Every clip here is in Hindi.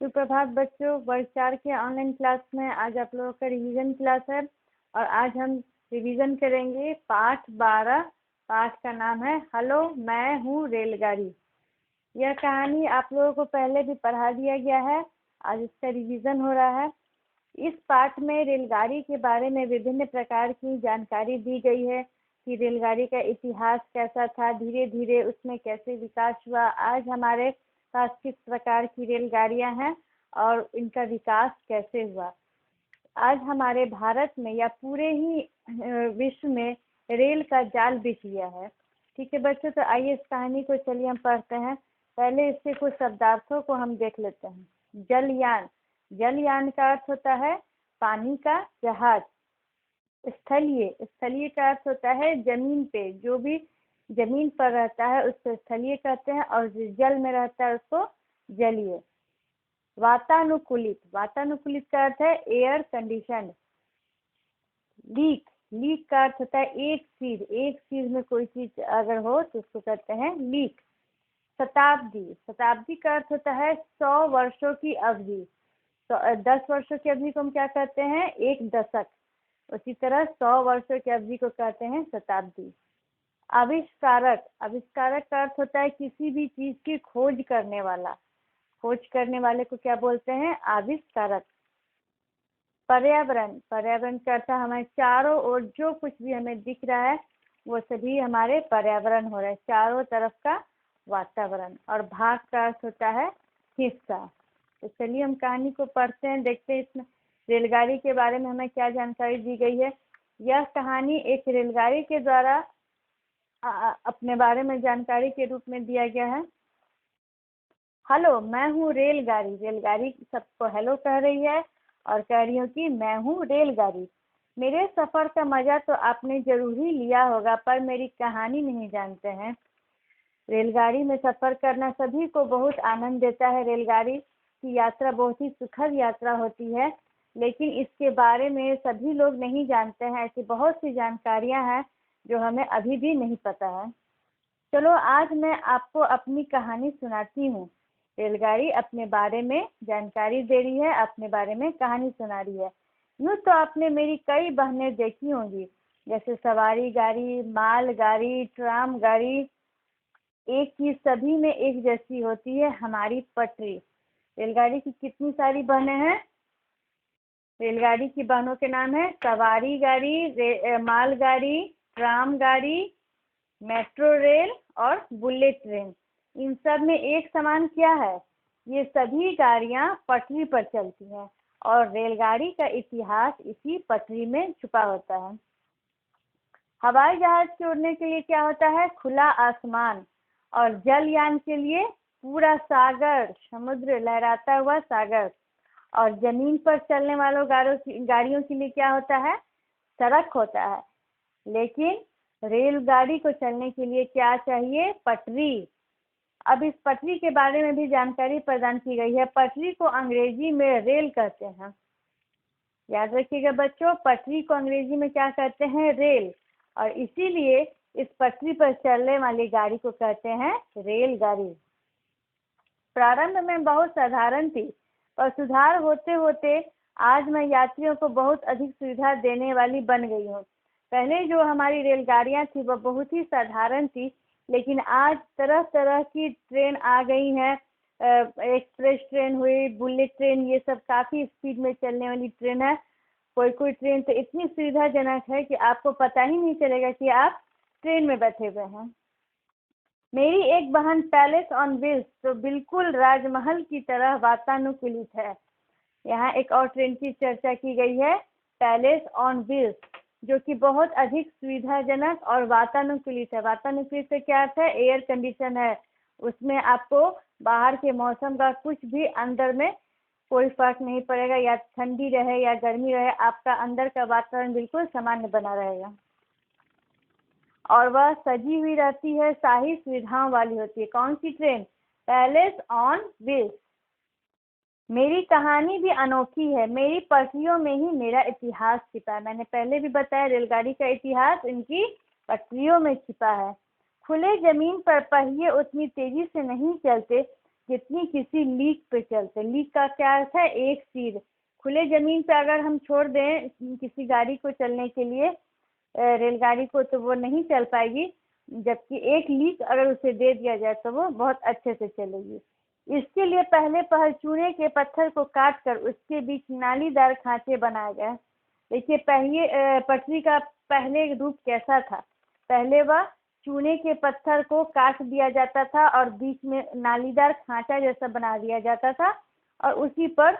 सुप्रभात बच्चों। वर्ग 4 के ऑनलाइन क्लास में आज आप लोगों का रिवीजन क्लास है और आज हम रिवीजन करेंगे पाठ 12। पाठ का नाम है हेलो मैं हूँ रेलगाड़ी। यह कहानी आप लोगों को पहले भी पढ़ा दिया गया है, आज इसका रिवीजन हो रहा है। इस पाठ में रेलगाड़ी के बारे में विभिन्न प्रकार की जानकारी दी गई है कि रेलगाड़ी का इतिहास कैसा था, धीरे धीरे उसमें कैसे विकास हुआ, आज हमारे पास किस प्रकार की रेलगाड़ियां हैं और इनका विकास कैसे हुआ। आज हमारे भारत में या पूरे ही विश्व में रेल का जाल बिछ गया है। ठीक है बच्चों, तो आइए इस कहानी को चलिए हम पढ़ते हैं। पहले इसके कुछ शब्दार्थों को हम देख लेते हैं। जलयान, जलयान का अर्थ होता है पानी का जहाज। स्थलीय, स्थलीय का अर्थ होता है जमीन पे, जो भी जमीन पर रहता है उसको स्थलीय कहते हैं और जो जल में रहता है उसको जलीय। वातानुकूलित, वातानुकूलित का अर्थ है एयर कंडीशनड। लीक, लीक का अर्थ होता है एक चीज, एक चीज में कोई चीज अगर हो तो उसको कहते हैं लीक। शताब्दी, शताब्दी का अर्थ होता है 100 वर्षों की अवधि। तो 10 वर्षों की अवधि को हम क्या कहते हैं, एक दशक। उसी तरह 100 वर्षों की अवधि को कहते हैं शताब्दी। आविष्कारक, आविष्कारक का अर्थ होता है किसी भी चीज की खोज करने वाला, खोज करने वाले को क्या बोलते हैं, आविष्कारक। पर्यावरण, पर्यावरण का अर्थ है हमारे चारों ओर जो कुछ भी हमें दिख रहा है वो सभी हमारे पर्यावरण हो रहा है, चारों तरफ का वातावरण। और भाग का अर्थ होता है हिस्सा। तो चलिए हम कहानी को पढ़ते हैं, देखते हैं इसमें रेलगाड़ी के बारे में हमें क्या जानकारी दी गई है। यह कहानी एक रेलगाड़ी के द्वारा अपने बारे में जानकारी के रूप में दिया गया है। हेलो मैं हूँ रेलगाड़ी, रेलगाड़ी सबको हेलो कह रही है और कह रही हूँ कि मैं हूँ रेलगाड़ी। मेरे सफर का मजा तो आपने जरूर ही लिया होगा, पर मेरी कहानी नहीं जानते हैं। रेलगाड़ी में सफर करना सभी को बहुत आनंद देता है। रेलगाड़ी की यात्रा बहुत ही सुखद यात्रा होती है, लेकिन इसके बारे में सभी लोग नहीं जानते हैं। ऐसी बहुत सी जानकारियां हैं जो हमें अभी भी नहीं पता है। चलो आज मैं आपको अपनी कहानी सुनाती हूँ। रेलगाड़ी अपने बारे में जानकारी दे रही है, अपने बारे में कहानी सुना रही है। यूँ तो आपने मेरी कई बहनें देखी होंगी, जैसे सवारी गाड़ी, माल गाड़ी, ट्राम गाड़ी। एक चीज सभी में एक जैसी होती है, हमारी पटरी। रेलगाड़ी की कितनी सारी बहनें हैं, रेलगाड़ी की बहनों के नाम है सवारी गाड़ी, माल गाड़ी, ट्राम गाड़ी, मेट्रो रेल और बुलेट ट्रेन। इन सब में एक समान क्या है, ये सभी गाड़ियां पटरी पर चलती हैं और रेलगाड़ी का इतिहास इसी पटरी में छुपा होता है। हवाई जहाज के उड़ने के लिए क्या होता है, खुला आसमान, और जलयान के लिए पूरा सागर, समुद्र, लहराता हुआ सागर। और जमीन पर चलने वालों गाड़ियों के लिए क्या होता है, सड़क होता है। लेकिन रेलगाड़ी को चलने के लिए क्या चाहिए, पटरी। अब इस पटरी के बारे में भी जानकारी प्रदान की गई है। पटरी को अंग्रेजी में रेल कहते हैं। याद रखिएगा बच्चों, पटरी को अंग्रेजी में क्या कहते हैं, रेल। और इसीलिए इस पटरी पर चलने वाली गाड़ी को कहते हैं रेलगाड़ी। प्रारंभ में बहुत साधारण थी, पर सुधार होते होते आज मैं यात्रियों को बहुत अधिक सुविधा देने वाली बन गई हूँ। पहले जो हमारी रेलगाड़ियाँ थी वह बहुत ही साधारण थी, लेकिन आज तरह तरह की ट्रेन आ गई हैं। एक्सप्रेस ट्रेन हुई, बुलेट ट्रेन, ये सब काफ़ी स्पीड में चलने वाली ट्रेन है। कोई कोई ट्रेन तो इतनी सुविधाजनक है कि आपको पता ही नहीं चलेगा कि आप ट्रेन में बैठे हुए हैं। मेरी एक बहन पैलेस ऑन व्हील्स तो बिल्कुल राजमहल की तरह वातानुकूलित है। यहाँ एक और ट्रेन की चर्चा की गई है, पैलेस ऑन व्हील्स, जो कि बहुत अधिक सुविधाजनक और वातानुकूलित है। वातानुकूलित से क्या अर्थ है, एयर कंडीशन है, उसमें आपको बाहर के मौसम का कुछ भी अंदर में कोई फर्क नहीं पड़ेगा, या ठंडी रहे या गर्मी रहे, आपका अंदर का वातावरण बिल्कुल सामान्य बना रहेगा। और वह सजी हुई रहती है, शाही सुविधाओं वाली होती है। कौन सी ट्रेन, पैलेस ऑन व्हील्स। मेरी कहानी भी अनोखी है, मेरी पटरियों में ही मेरा इतिहास छिपा है। मैंने पहले भी बताया रेलगाड़ी का इतिहास इनकी पटरियों में छिपा है। खुले जमीन पर पहिए उतनी तेजी से नहीं चलते जितनी किसी लीक पे चलते। लीक का क्या अर्थ है? एक सिर। खुले जमीन पे अगर हम छोड़ दें किसी गाड़ी को चलने के लिए, रेलगाड़ी को, तो वो नहीं चल पाएगी, जबकि एक लीक अगर उसे दे दिया जाए तो वो बहुत अच्छे से चलेगी। इसके लिए पहले चूने के पत्थर को काट कर उसके बीच नालीदार खांचे बनाए गए। देखिए पहले पटरी का पहले रूप कैसा था। पहले वह चूने के पत्थर को काट दिया जाता था और बीच में नालीदार खांचा जैसा बना दिया जाता था और उसी पर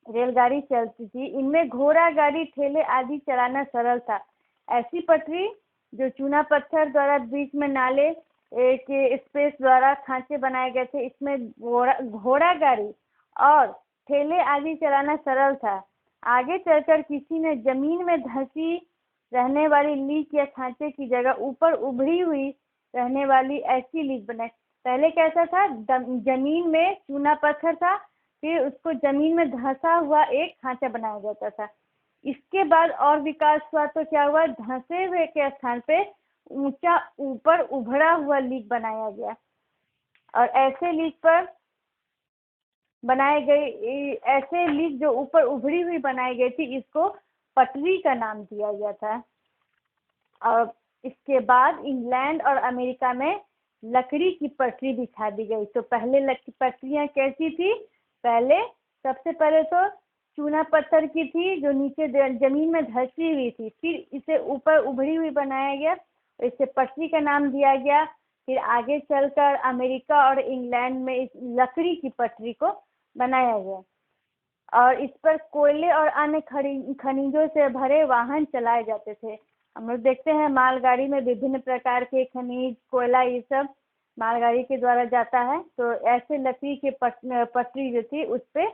रेलगाड़ी चलती थी। इनमें घोड़ा गाड़ी, ठेले आदि चलाना सरल था। ऐसी पटरी जो चूना पत्थर द्वारा बीच में नाले के स्पेस द्वारा खांचे बनाए गए थे, इसमें घोड़ा गाड़ी और ठेले आदि चलाना सरल था। आगे चलकर किसी ने जमीन में धंसी रहने वाली लीक या खांचे की जगह ऊपर उभरी हुई रहने वाली ऐसी लीक बनाई। पहले कैसा था? जमीन में चूना पत्थर था, फिर उसको जमीन में धंसा हुआ एक खांचा बनाया जाता था। इसके बाद और विकास हुआ तो क्या हुआ? धंसे हुए के स्थान पे ऊंचा ऊपर उभरा हुआ लीक बनाया गया और ऐसे लीक जो ऊपर उभरी हुई बनाई गई थी, इसको पटरी का नाम दिया गया था। और इसके बाद इंग्लैंड और अमेरिका में लकड़ी की पटरी बिछा दी गई। तो पहले पटरियां कैसी थी? पहले सबसे पहले तो चूना पत्थर की थी जो नीचे जमीन में धंसी हुई थी, फिर इसे ऊपर उभरी हुई बनाया गया, इसे पटरी का नाम दिया गया। फिर आगे चलकर अमेरिका और इंग्लैंड में इस लकड़ी की पटरी को बनाया गया और इस पर कोयले और अन्य खनिजों से भरे वाहन चलाए जाते थे। हम लोग देखते हैं मालगाड़ी में विभिन्न प्रकार के खनिज, कोयला, ये सब मालगाड़ी के द्वारा जाता है। तो ऐसे लकड़ी की पटरी जो थी उस पे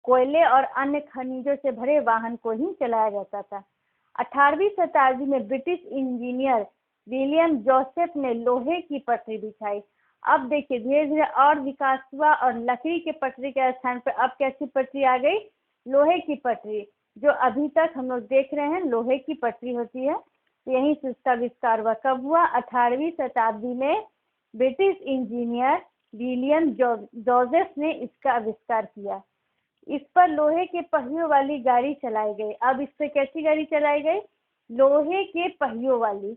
कोयले और अन्य खनिजों से भरे वाहन को ही चलाया जाता था। 18वीं शताब्दी में ब्रिटिश इंजीनियर विलियम जोसेफ ने लोहे की पटरी बिछाई। अब देखिए धीरे धीरे और विकास हुआ और लकड़ी के पटरी के स्थान पर अब कैसी पटरी आ गई? लोहे की पटरी, जो अभी तक हम लोग देख रहे हैं लोहे की पटरी होती है। यहीं से उसका विस्तार हुआ। कब हुआ? 18वीं शताब्दी में ब्रिटिश इंजीनियर विलियम जोसेफ ने इसका आविष्कार किया। इस पर लोहे के पहियों वाली गाड़ी चलाई गई। अब इस पे कैसी गाड़ी चलाई गई? लोहे के पहियों वाली।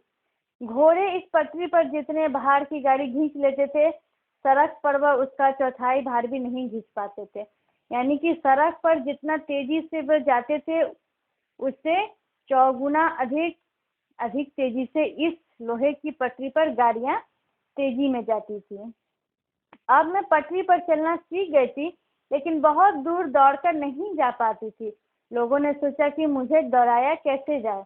घोड़े इस पटरी पर जितने भार की गाड़ी खींच लेते थे, सड़क पर वह उसका चौथाई भार भी नहीं खींच पाते थे। यानी कि सड़क पर जितना तेजी से वह जाते थे, उससे चौगुना अधिक तेजी से इस लोहे की पटरी पर गाड़ियां तेजी में जाती थी। अब मैं पटरी पर चलना सीख गई थी, लेकिन बहुत दूर दौड़कर नहीं जा पाती थी। लोगों ने सोचा कि मुझे दौड़ाया कैसे जाए।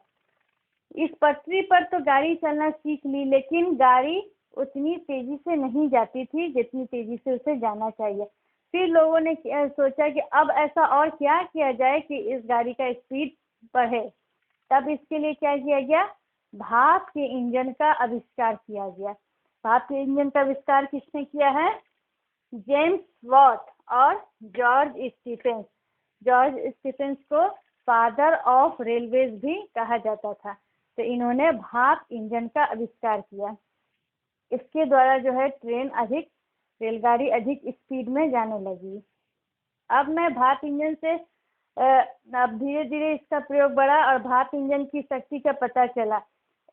इस पटरी पर तो गाड़ी चलना सीख ली, लेकिन गाड़ी उतनी तेजी से नहीं जाती थी जितनी तेजी से उसे जाना चाहिए। फिर लोगों ने सोचा कि अब ऐसा और क्या किया जाए कि इस गाड़ी का स्पीड बढ़े। तब इसके लिए क्या किया गया? भाप के इंजन का आविष्कार किया गया। भाप के इंजन का आविष्कार किसने किया है? जेम्स वॉट और जॉर्ज स्टीफेंस। जॉर्ज स्टीफेंस को फादर ऑफ रेलवेज भी कहा जाता था। तो इन्होंने भाप इंजन का आविष्कार किया। इसके द्वारा जो है रेलगाड़ी अधिक स्पीड में जाने लगी। अब मैं भाप इंजन से अब धीरे धीरे इसका प्रयोग बढ़ा और भाप इंजन की शक्ति का पता चला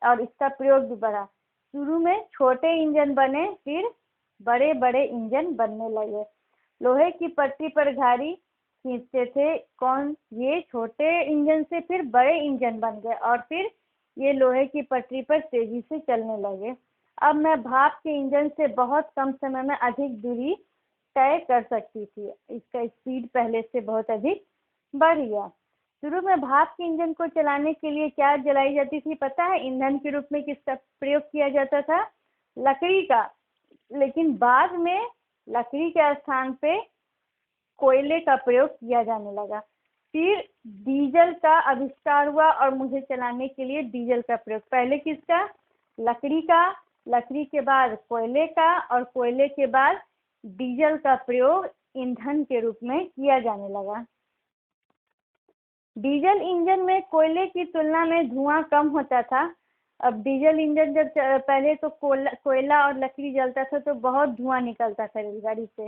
और इसका प्रयोग भी बढ़ा। शुरू में छोटे इंजन बने, फिर बड़े बड़े इंजन बनने लगे। लोहे की पट्टी पर गाड़ी खींचते थे कौन? ये छोटे इंजन से फिर बड़े इंजन बन गए और फिर ये लोहे की पटरी पर तेजी से चलने लगे। अब मैं भाप के इंजन से बहुत कम समय में अधिक दूरी तय कर सकती थी। इसका स्पीड पहले से बहुत अधिक बढ़ गया। शुरू में भाप के इंजन को चलाने के लिए क्या जलाई जाती थी पता है? ईंधन के रूप में किसका प्रयोग किया जाता था? लकड़ी का। लेकिन बाद में लकड़ी के स्थान पे कोयले का प्रयोग किया जाने लगा। फिर डीजल का आविष्कार हुआ और मुझे चलाने के लिए डीजल का प्रयोग। पहले किसका? लकड़ी का, लकड़ी के बाद कोयले का और कोयले के बाद डीजल का प्रयोग ईंधन के रूप में किया जाने लगा। डीजल इंजन में कोयले की तुलना में धुआं कम होता था अब डीजल इंजन जब पहले तो कोयला और लकड़ी जलता था तो बहुत धुआं निकलता था रेलगाड़ी से,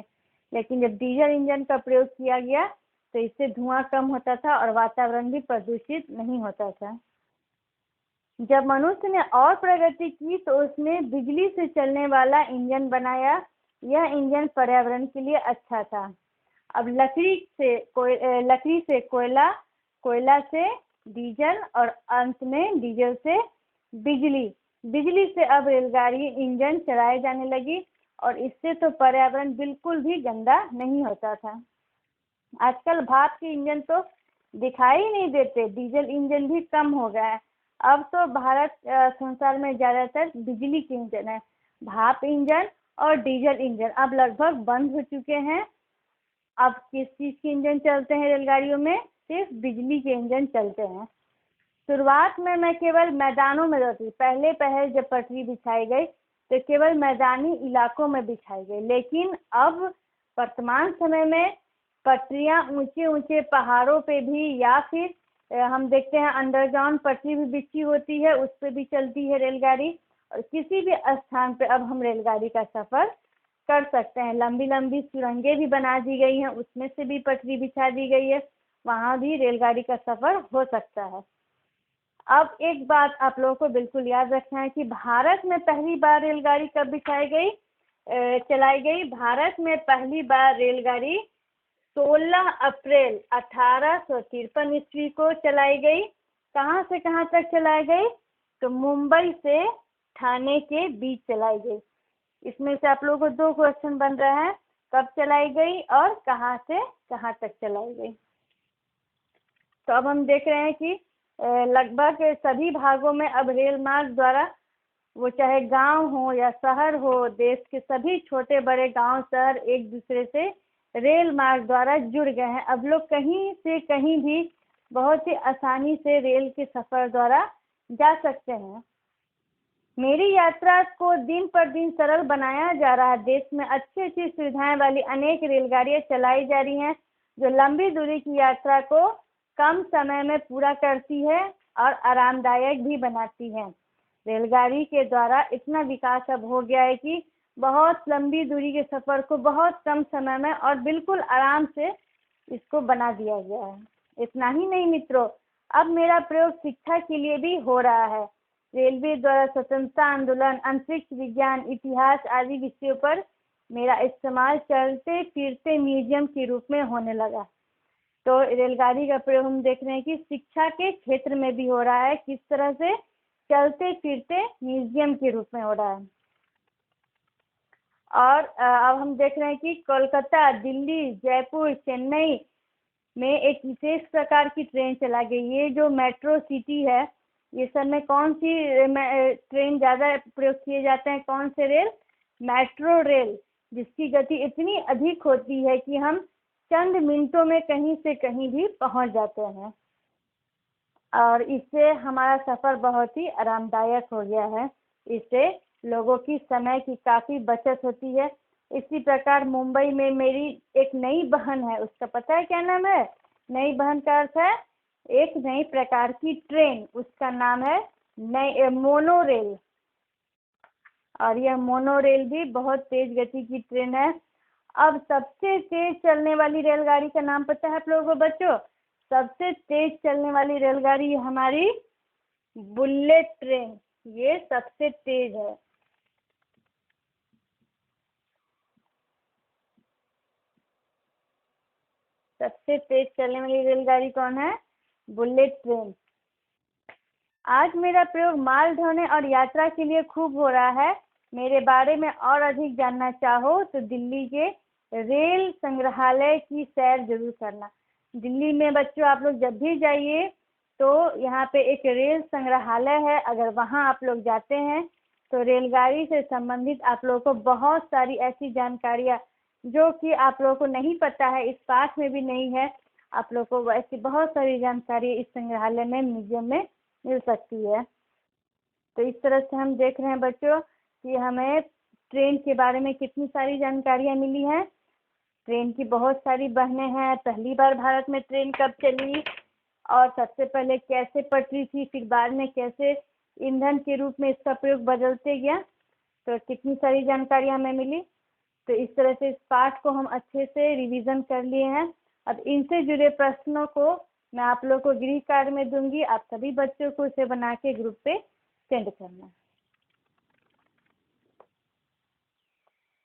लेकिन जब डीजल इंजन का प्रयोग किया गया तो इससे धुआं कम होता था और वातावरण भी प्रदूषित नहीं होता था। जब मनुष्य ने और प्रगति की तो उसने बिजली से चलने वाला इंजन बनाया। यह इंजन पर्यावरण के लिए अच्छा था। अब लकड़ी से कोयला, कोयला से डीजल और अंत में डीजल से बिजली से अब रेलगाड़ी इंजन चलाए जाने लगी और इससे तो पर्यावरण बिल्कुल भी गंदा नहीं होता था। आजकल भाप के इंजन तो दिखाई नहीं देते, डीजल इंजन भी कम हो गया है। अब तो भारत संसार में ज़्यादातर बिजली के इंजन है। भाप इंजन और डीजल इंजन अब लगभग बंद हो चुके हैं। अब किस चीज़ के इंजन चलते हैं रेलगाड़ियों में? सिर्फ बिजली के इंजन चलते हैं। शुरुआत में मैं केवल मैदानों में रहती, पहले जब पटरी बिछाई गई तो केवल मैदानी इलाकों में बिछाई गई, लेकिन अब वर्तमान समय में पटरियां ऊंचे ऊंचे पहाड़ों पे भी या फिर हम देखते हैं अंडरग्राउंड पटरी भी बिछी होती है, उस पर भी चलती है रेलगाड़ी। और किसी भी स्थान पे अब हम रेलगाड़ी का सफ़र कर सकते हैं। लंबी लंबी सुरंगें भी बना दी गई हैं, उसमें से भी पटरी बिछा दी गई है, वहाँ भी रेलगाड़ी का सफ़र हो सकता है। अब एक बात आप लोगों को बिल्कुल याद रखना है कि भारत में पहली बार रेलगाड़ी कब चलाई गई? भारत में पहली बार रेलगाड़ी 16 अप्रैल 1853 ईस्वी को चलाई गई। कहाँ से कहाँ तक चलाई गई? तो मुंबई से ठाणे के बीच चलाई गई। इसमें से आप लोगों को 2 क्वेश्चन बन रहा है, कब चलाई गई और कहाँ से कहाँ तक चलाई गई। तो अब हम देख रहे हैं कि लगभग सभी भागों में अब रेल मार्ग द्वारा, वो चाहे गांव हो या शहर हो, देश के सभी छोटे बड़े गांव शहर एक दूसरे से रेल मार्ग द्वारा जुड़ गए हैं। अब लोग कहीं से कहीं भी बहुत ही आसानी से रेल के सफ़र द्वारा जा सकते हैं। मेरी यात्रा को दिन पर दिन सरल बनाया जा रहा है। देश में अच्छी अच्छी सुविधाएं वाली अनेक रेलगाड़ियां चलाई जा रही हैं जो लंबी दूरी की यात्रा को कम समय में पूरा करती है और आरामदायक भी बनाती है। रेलगाड़ी के द्वारा इतना विकास अब हो गया है कि बहुत लंबी दूरी के सफ़र को बहुत कम समय में और बिल्कुल आराम से इसको बना दिया गया है। इतना ही नहीं मित्रों, अब मेरा प्रयोग शिक्षा के लिए भी हो रहा है। रेलवे द्वारा स्वतंत्रता आंदोलन, अंतरिक्ष विज्ञान, इतिहास आदि विषयों पर मेरा इस्तेमाल चलते फिरते म्यूजियम के रूप में होने लगा। तो रेलगाड़ी का प्रयोग हम देख रहे हैं कि शिक्षा के क्षेत्र में भी हो रहा है, किस तरह से? चलते फिरते म्यूजियम के रूप में हो रहा है। और अब हम देख रहे हैं कि कोलकाता, दिल्ली, जयपुर, चेन्नई में एक विशेष प्रकार की ट्रेन चला गई। ये जो मेट्रो सिटी है, ये सब में कौन सी ट्रेन ज़्यादा प्रयोग किए जाते हैं? कौन से रेल? मेट्रो रेल, जिसकी गति इतनी अधिक होती है कि हम चंद मिनटों में कहीं से कहीं भी पहुंच जाते हैं और इससे हमारा सफ़र बहुत ही आरामदायक हो गया है। इससे लोगों की समय की काफ़ी बचत होती है। इसी प्रकार मुंबई में मेरी एक नई बहन है, उसका पता है क्या नाम है? नई बहन का अर्थ है एक नई प्रकार की ट्रेन, उसका नाम है मोनो रेल। और यह मोनो रेल भी बहुत तेज गति की ट्रेन है। अब सबसे तेज चलने वाली रेलगाड़ी का नाम पता है आप लोगों को बच्चों? सबसे तेज चलने वाली रेलगाड़ी हमारी बुलेट ट्रेन, ये सबसे तेज है। सबसे तेज चलने वाली रेलगाड़ी कौन है? Bullet train. आज मेरा प्रयोग माल ढोने और यात्रा के लिए खूब हो रहा है। मेरे बारे में और अधिक जानना चाहो तो दिल्ली के रेल संग्रहालय की सैर जरूर करना। दिल्ली में बच्चों आप लोग जब भी जाइए तो यहाँ पे एक रेल संग्रहालय है। अगर वहाँ आप लोग जाते हैं तो रेलगाड़ी से संबंधित आप लोगों को बहुत सारी ऐसी जानकारियाँ जो कि आप लोगों को नहीं पता है, इस पाठ में भी नहीं है, आप लोगों को ऐसी बहुत सारी जानकारी इस संग्रहालय में, म्यूजियम में मिल सकती है। तो इस तरह से हम देख रहे हैं बच्चों कि हमें ट्रेन के बारे में कितनी सारी जानकारियाँ मिली हैं। ट्रेन की बहुत सारी बहनें हैं। पहली बार भारत में ट्रेन कब चली और सबसे पहले कैसे पटरी थी, फिर बाद में कैसे ईंधन के रूप में इसका प्रयोग बदलते गया। तो कितनी सारी जानकारी हमें मिली। तो इस तरह से इस पाठ को हम अच्छे से रिवीजन कर लिए हैं। अब इनसे जुड़े प्रश्नों को मैं आप लोग को गृह कार्य में दूंगी, आप सभी बच्चों को इसे बना के ग्रुप पे सेंड करना।